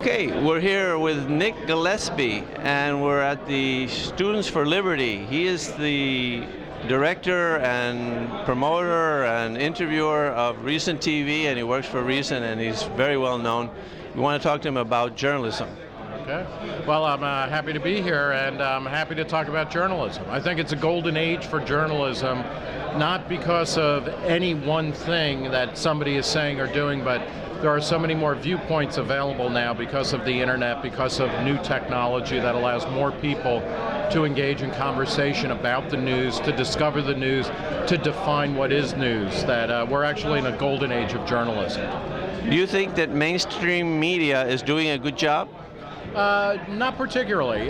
Okay, we're here with Nick Gillespie, and we're at the Students for Liberty. He is the director and promoter and interviewer of Recent TV, and he works for Recent, and he's very well known. We want to talk to him about journalism. Okay. Well, I'm happy to be here, and I'm happy to talk about journalism. I think it's a golden age for journalism, not because of any one thing that somebody is saying or doing, but there are so many more viewpoints available now because of the internet, because of new technology that allows more people to engage in conversation about the news, to discover the news, to define what is news, that we're actually in a golden age of journalism. Do you think that mainstream media is doing a good job? Not particularly,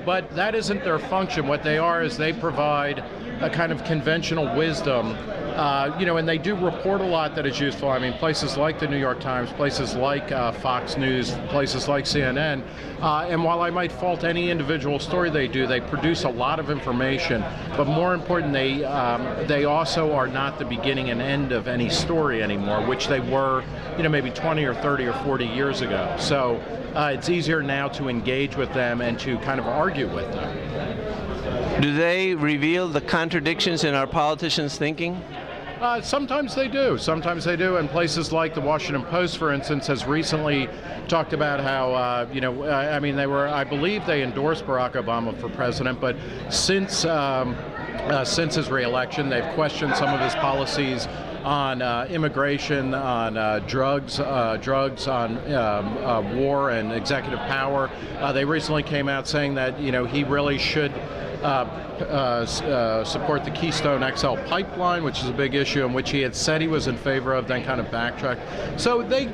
but that isn't their function. What they are is they provide a kind of conventional wisdom, and they do report a lot that is useful. I mean, places like the New York Times, places like Fox News, places like CNN, and while I might fault any individual story they do, they produce a lot of information, but more important, they also are not the beginning and end of any story anymore, which they were, maybe 20 or 30 or 40 years ago. So it's easier now to engage with them and to kind of argue with them. Do they reveal the contradictions in our politicians' thinking? Sometimes they do. Sometimes they do. And places like the Washington Post, for instance, has recently talked about how, I believe they endorsed Barack Obama for president, but since his reelection, they've questioned some of his policies on immigration, on drugs, on war and executive power. They recently came out saying that he really should support the Keystone XL pipeline, which is a big issue, in which he had said he was in favor of, then kind of backtracked. So they,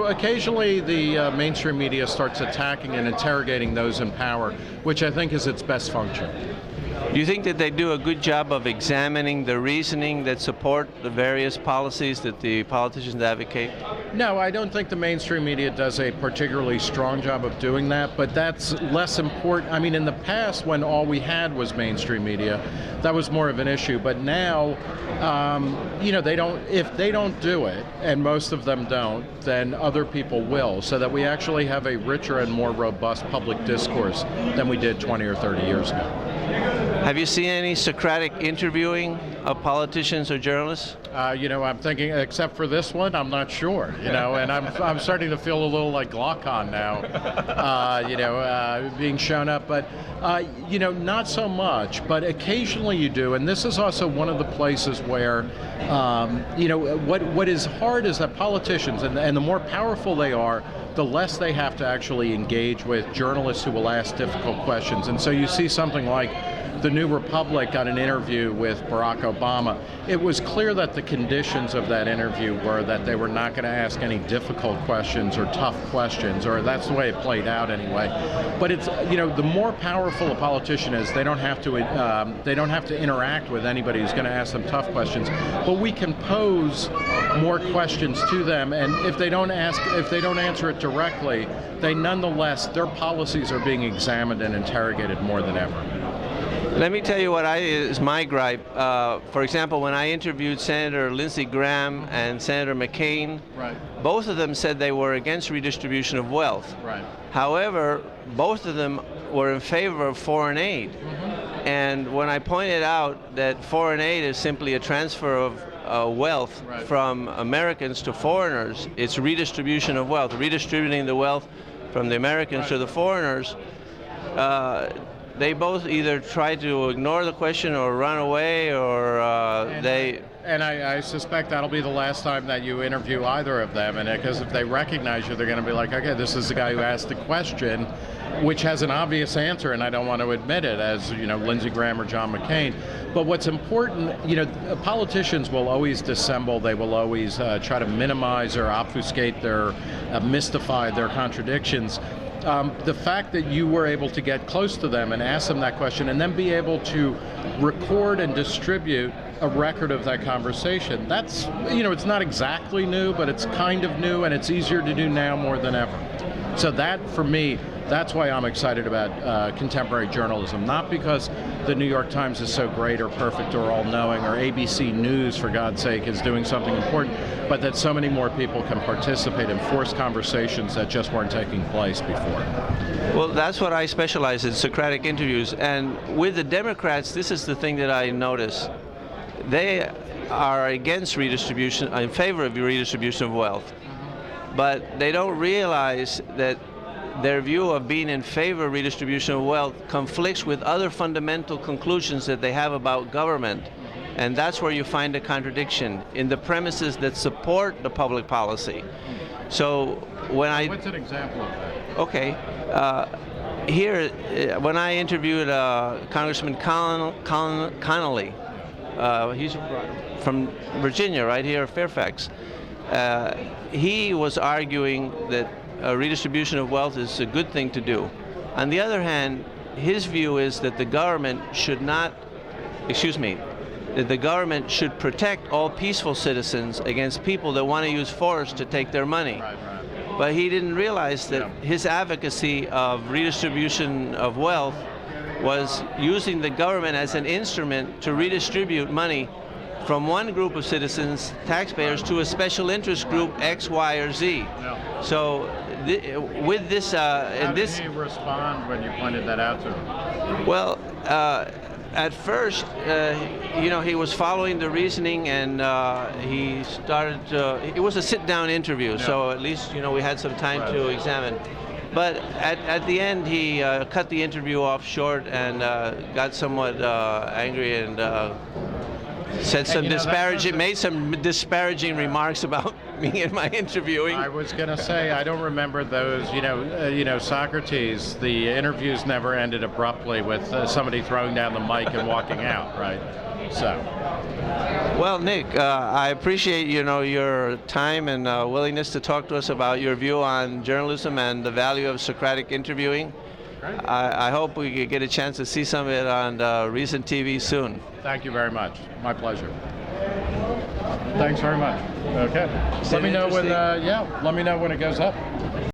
occasionally the mainstream media starts attacking and interrogating those in power, which I think is its best function. Do you think that they do a good job of examining the reasoning that support the various policies that the politicians advocate? No, I don't think the mainstream media does a particularly strong job of doing that, but that's less important. I mean, in the past, when all we had was mainstream media, that was more of an issue. But now, if they don't do it, and most of them don't, then other people will, so that we actually have a richer and more robust public discourse than we did 20 or 30 years ago. Have you seen any Socratic interviewing of politicians or journalists? I'm thinking, except for this one, I'm not sure, and I'm starting to feel a little like Glaucon now, being shown up, but, not so much, but occasionally you do, and this is also one of the places where, what is hard is that politicians, and the more powerful they are, the less they have to actually engage with journalists who will ask difficult questions. And so you see something like the New Republic got an interview with Barack Obama. It was clear that the conditions of that interview were that they were not going to ask any difficult questions or tough questions, or that's the way it played out anyway. But it's, the more powerful a politician is, they don't have to interact with anybody who's going to ask them tough questions. But we can pose more questions to them, and if they don't answer it directly, nonetheless, their policies are being examined and interrogated more than ever. Let me tell you what is my gripe. For example, when I interviewed Senator Lindsey Graham and Senator McCain, right, both of them said they were against redistribution of wealth. Right. However, both of them were in favor of foreign aid. Mm-hmm. And when I pointed out that foreign aid is simply a transfer of wealth, right, from Americans to foreigners, it's redistribution of wealth, redistributing the wealth from the Americans, right, to the foreigners. They both either try to ignore the question or run away, or And I suspect that'll be the last time that you interview either of them, and because if they recognize you, they're going to be like, okay, this is the guy who asked the question, which has an obvious answer, and I don't want to admit it, as Lindsey Graham or John McCain. But what's important, politicians will always dissemble. They will always try to minimize or obfuscate mystify their contradictions. The fact that you were able to get close to them and ask them that question, and then be able to record and distribute a record of that conversation, that's, it's not exactly new, but it's kind of new, and it's easier to do now more than ever. So that, for me, that's why I'm excited about contemporary journalism, not because the New York Times is so great or perfect or all-knowing, or ABC News, for God's sake, is doing something important, but that so many more people can participate and force conversations that just weren't taking place before. Well, that's what I specialize in, Socratic interviews. And with the Democrats, this is the thing that I notice. They are against redistribution, in favor of redistribution of wealth. But they don't realize that their view of being in favor of redistribution of wealth conflicts with other fundamental conclusions that they have about government. And that's where you find a contradiction in the premises that support the public policy. So when What's an example of that? Okay. Here, when I interviewed Congressman Connolly, he's from Virginia, right here, Fairfax. He was arguing that redistribution of wealth is a good thing to do. On the other hand, his view is that the government should not, that the government should protect all peaceful citizens against people that want to use force to take their money. Right. But he didn't realize that his advocacy of redistribution of wealth was using the government as an instrument to redistribute money from one group of citizens, taxpayers, to a special interest group, X, Y, or Z. Yeah. So with this... How did he respond when you pointed that out to him? Well, at first, he was following the reasoning, and he started it was a sit-down interview, so at least, we had some time to examine. But at the end, he cut the interview off short and got somewhat angry and said some made some disparaging remarks about me and my interviewing. I was going to say, I don't remember those. Socrates, the interviews never ended abruptly with somebody throwing down the mic and walking out, right? So. Well, Nick, I appreciate your time and willingness to talk to us about your view on journalism and the value of Socratic interviewing. I hope we could get a chance to see some of it on recent TV soon. Thank you very much. My pleasure. Thanks very much. Okay. Let me know when it goes up.